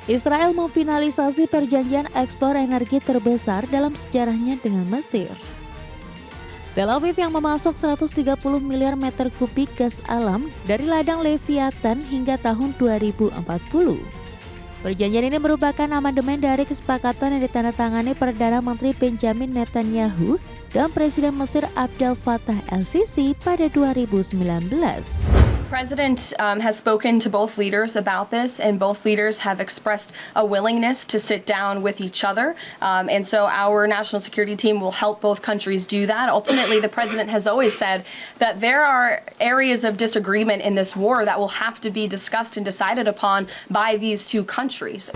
Israel memfinalisasi perjanjian ekspor energi terbesar dalam sejarahnya dengan Mesir. Tel Aviv yang memasok 130 miliar meter kubik gas alam dari ladang Leviathan hingga tahun 2040. Perjanjian ini merupakan amandemen dari kesepakatan yang ditandatangani Perdana Menteri Benjamin Netanyahu dan Presiden Mesir Abdel Fattah el-Sisi pada 2019. President has spoken to both leaders about this, and both leaders have expressed a willingness to sit down with each other. And so our national security team will help both countries do that. Ultimately, the president has always said that there are areas of disagreement in this war that will have to be discussed and decided upon by these two countries.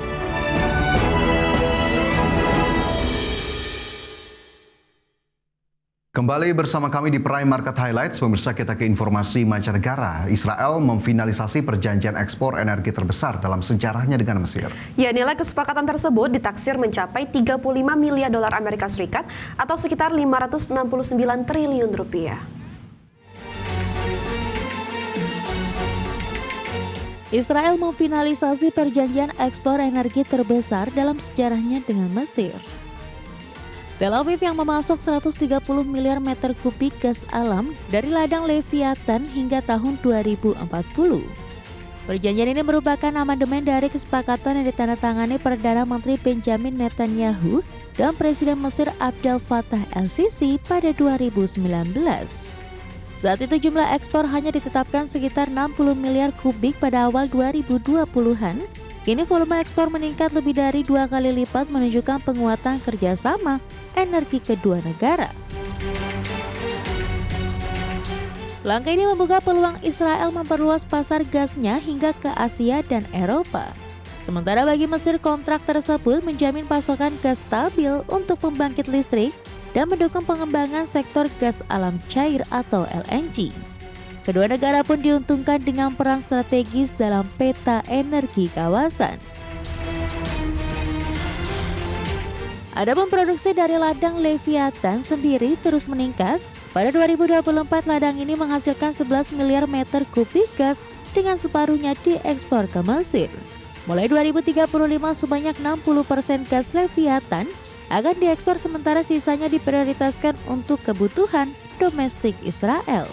Kembali bersama kami di Prime Market Highlights, pemirsa, kita ke informasi mancanegara. Israel memfinalisasi perjanjian ekspor energi terbesar dalam sejarahnya dengan Mesir. Ya, nilai kesepakatan tersebut ditaksir mencapai 35 miliar dolar Amerika Serikat atau sekitar 569 triliun rupiah. Israel memfinalisasi perjanjian ekspor energi terbesar dalam sejarahnya dengan Mesir. Tel Aviv yang memasok 130 miliar meter kubik gas alam dari ladang Leviathan hingga tahun 2040. Perjanjian ini merupakan amandemen dari kesepakatan yang ditandatangani Perdana Menteri Benjamin Netanyahu dan Presiden Mesir Abdel Fattah el-Sisi pada 2019. Saat itu jumlah ekspor hanya ditetapkan sekitar 60 miliar kubik pada awal 2020-an. Kini volume ekspor meningkat lebih dari 2 kali lipat, menunjukkan penguatan kerjasama energi kedua negara. Langkah ini membuka peluang Israel memperluas pasar gasnya hingga ke Asia dan Eropa. Sementara bagi Mesir, kontrak tersebut menjamin pasokan gas stabil untuk pembangkit listrik dan mendukung pengembangan sektor gas alam cair atau LNG. Kedua negara pun diuntungkan dengan peran strategis dalam peta energi kawasan. Adapun produksi dari ladang Leviathan sendiri terus meningkat. Pada 2024, ladang ini menghasilkan 11 miliar meter kubik gas dengan separuhnya diekspor ke Mesir. Mulai 2035, sebanyak 60% gas Leviathan akan diekspor, sementara sisanya diprioritaskan untuk kebutuhan domestik Israel.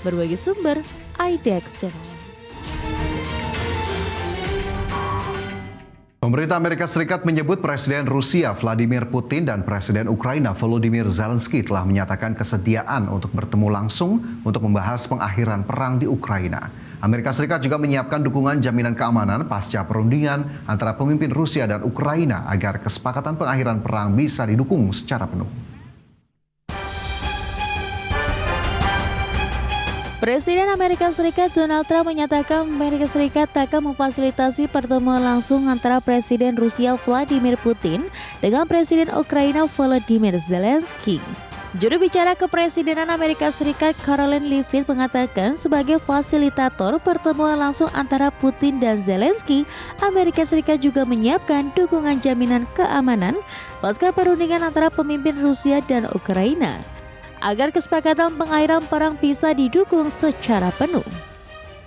Berbagi sumber, IDX Channel. Pemerintah Amerika Serikat menyebut Presiden Rusia Vladimir Putin dan Presiden Ukraina Volodymyr Zelensky telah menyatakan kesediaan untuk bertemu langsung untuk membahas pengakhiran perang di Ukraina. Amerika Serikat juga menyiapkan dukungan jaminan keamanan pasca perundingan antara pemimpin Rusia dan Ukraina agar kesepakatan pengakhiran perang bisa didukung secara penuh. Presiden Amerika Serikat Donald Trump menyatakan Amerika Serikat akan memfasilitasi pertemuan langsung antara Presiden Rusia Vladimir Putin dengan Presiden Ukraina Volodymyr Zelensky. Juru bicara Kepresidenan Amerika Serikat Karoline Leavitt mengatakan, sebagai fasilitator pertemuan langsung antara Putin dan Zelensky, Amerika Serikat juga menyiapkan dukungan jaminan keamanan pasca perundingan antara pemimpin Rusia dan Ukraina, agar kesepakatan pengakhiran perang bisa didukung secara penuh.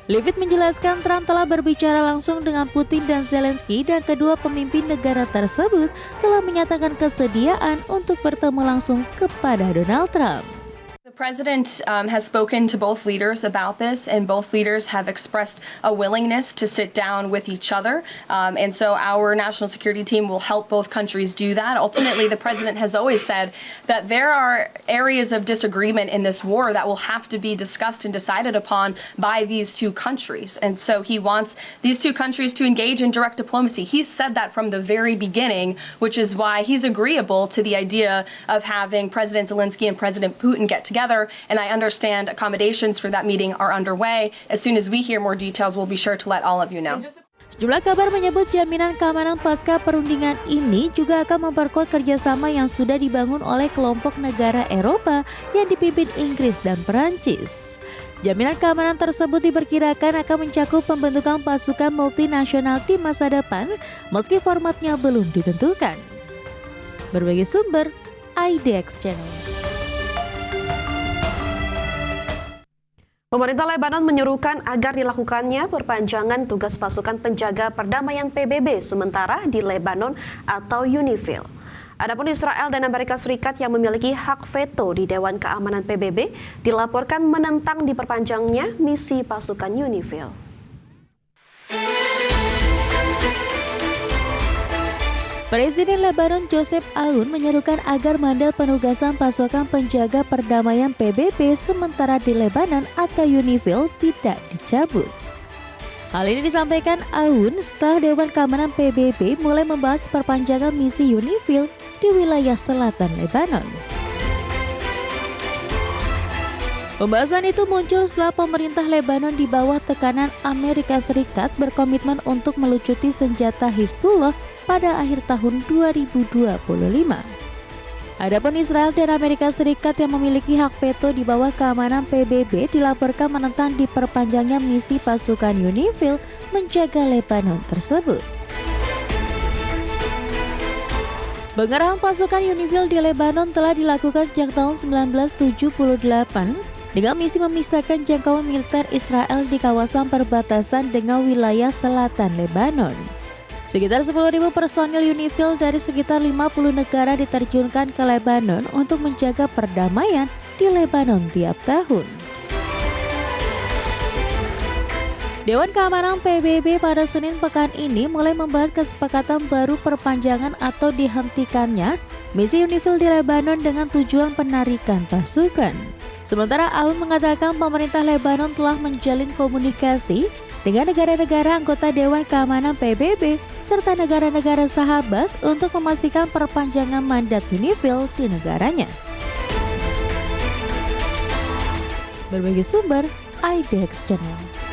Leavitt menjelaskan Trump telah berbicara langsung dengan Putin dan Zelensky, dan kedua pemimpin negara tersebut telah menyatakan kesediaan untuk bertemu langsung kepada Donald Trump. The president has spoken to both leaders about this, and both leaders have expressed a willingness to sit down with each other. And so our national security team will help both countries do that. Ultimately, the president has always said that there are areas of disagreement in this war that will have to be discussed and decided upon by these two countries. And so he wants these two countries to engage in direct diplomacy. He's said that from the very beginning, which is why he's agreeable to the idea of having President Zelensky and President Putin get together. And I understand accommodations for that meeting are underway. As soon as we hear more details, we'll be sure to let all of you know. Sejumlah kabar menyebut jaminan keamanan pasca perundingan ini juga akan memperkuat kerjasama yang sudah dibangun oleh kelompok negara Eropa yang dipimpin Inggris dan Perancis. Jaminan keamanan tersebut diperkirakan akan mencakup pembentukan pasukan multinasional di masa depan, meski formatnya belum ditentukan. Berbagi sumber, IDX Channel. Pemerintah Lebanon menyerukan agar dilakukannya perpanjangan tugas pasukan penjaga perdamaian PBB sementara di Lebanon atau UNIFIL. Adapun Israel dan Amerika Serikat yang memiliki hak veto di Dewan Keamanan PBB dilaporkan menentang diperpanjangnya misi pasukan UNIFIL. Presiden Lebanon Joseph Aoun menyerukan agar mandat penugasan pasukan penjaga perdamaian PBB sementara di Lebanon atau UNIFIL tidak dicabut. Hal ini disampaikan Aoun setelah Dewan Keamanan PBB mulai membahas perpanjangan misi UNIFIL di wilayah selatan Lebanon. Pembahasan itu muncul setelah pemerintah Lebanon di bawah tekanan Amerika Serikat berkomitmen untuk melucuti senjata Hizbullah pada akhir tahun 2025. Adapun Israel dan Amerika Serikat yang memiliki hak veto di bawah keamanan PBB dilaporkan menentang diperpanjangnya misi pasukan UNIFIL menjaga Lebanon tersebut. Pengerahan pasukan UNIFIL di Lebanon telah dilakukan sejak tahun 1978 dengan misi memisahkan jangkauan militer Israel di kawasan perbatasan dengan wilayah selatan Lebanon. Sekitar 10.000 personil UNIFIL dari sekitar 50 negara diterjunkan ke Lebanon untuk menjaga perdamaian di Lebanon tiap tahun. Dewan Keamanan PBB pada Senin pekan ini mulai membahas kesepakatan baru perpanjangan atau dihentikannya misi UNIFIL di Lebanon dengan tujuan penarikan pasukan. Sementara Aoun mengatakan pemerintah Lebanon telah menjalin komunikasi dengan negara-negara anggota Dewan Keamanan PBB serta negara-negara sahabat untuk memastikan perpanjangan mandat UNIFIL di negaranya. Berbagai sumber, IDX Channel.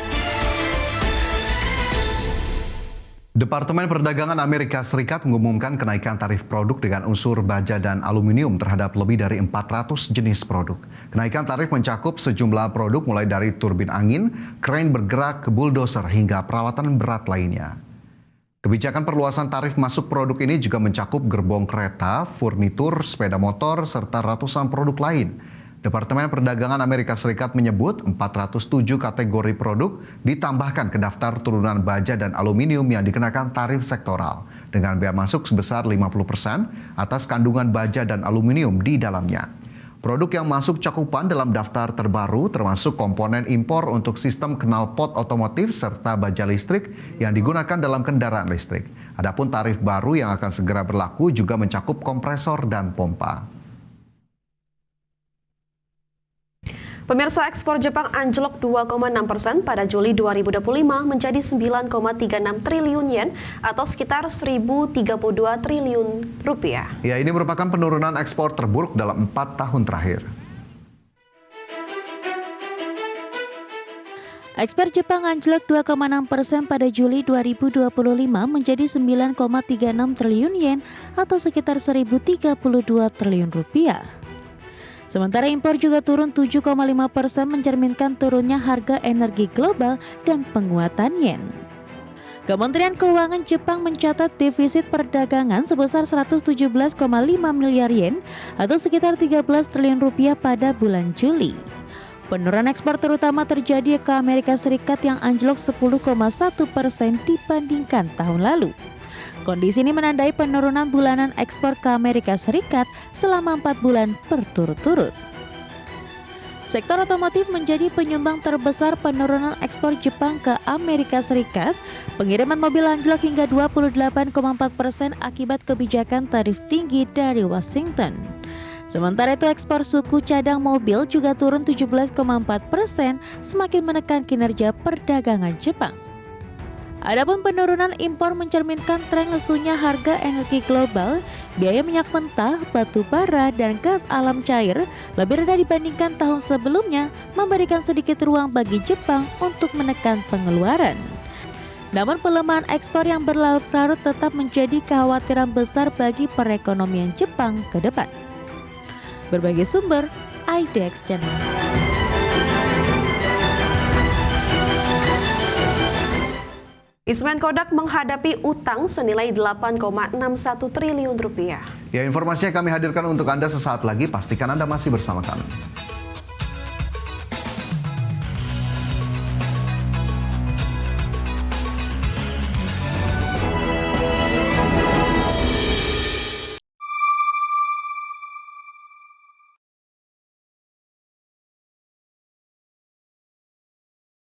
Departemen Perdagangan Amerika Serikat mengumumkan kenaikan tarif produk dengan unsur baja dan aluminium terhadap lebih dari 400 jenis produk. Kenaikan tarif mencakup sejumlah produk mulai dari turbin angin, krain bergerak, bulldozer hingga peralatan berat lainnya. Kebijakan perluasan tarif masuk produk ini juga mencakup gerbong kereta, furnitur, sepeda motor, serta ratusan produk lain. Departemen Perdagangan Amerika Serikat menyebut 407 kategori produk ditambahkan ke daftar turunan baja dan aluminium yang dikenakan tarif sektoral dengan bea masuk sebesar 50% atas kandungan baja dan aluminium di dalamnya. Produk yang masuk cakupan dalam daftar terbaru termasuk komponen impor untuk sistem knalpot otomotif serta baja listrik yang digunakan dalam kendaraan listrik. Adapun tarif baru yang akan segera berlaku juga mencakup kompresor dan pompa. Pemirsa, ekspor Jepang anjlok 2,6% pada Juli 2025 menjadi 9,36 triliun yen atau sekitar 1.032 triliun rupiah. Ya, ini merupakan penurunan ekspor terburuk dalam 4 tahun terakhir. Ekspor Jepang anjlok 2,6% pada Juli 2025 menjadi 9,36 triliun yen atau sekitar 1.032 triliun rupiah. Sementara impor juga turun 7,5% mencerminkan turunnya harga energi global dan penguatan yen. Kementerian Keuangan Jepang mencatat defisit perdagangan sebesar 117,5 miliar yen atau sekitar 13 triliun rupiah pada bulan Juli. Penurunan ekspor terutama terjadi ke Amerika Serikat yang anjlok 10,1% dibandingkan tahun lalu. Kondisi ini menandai penurunan bulanan ekspor ke Amerika Serikat selama 4 bulan berturut-turut. Sektor otomotif menjadi penyumbang terbesar penurunan ekspor Jepang ke Amerika Serikat. Pengiriman mobil anjlok hingga 28,4% akibat kebijakan tarif tinggi dari Washington. Sementara itu ekspor suku cadang mobil juga turun 17,4%, semakin menekan kinerja perdagangan Jepang. Adapun penurunan impor mencerminkan tren lesunya harga energi global, biaya minyak mentah, batu bara, dan gas alam cair lebih rendah dibandingkan tahun sebelumnya, memberikan sedikit ruang bagi Jepang untuk menekan pengeluaran. Namun pelemahan ekspor yang berlarut-larut tetap menjadi kekhawatiran besar bagi perekonomian Jepang ke depan. Berbagai sumber, IDX Channel. Eastman Kodak menghadapi utang senilai 8,61 triliun rupiah. Ya, informasinya kami hadirkan untuk Anda sesaat lagi. Pastikan Anda masih bersama kami.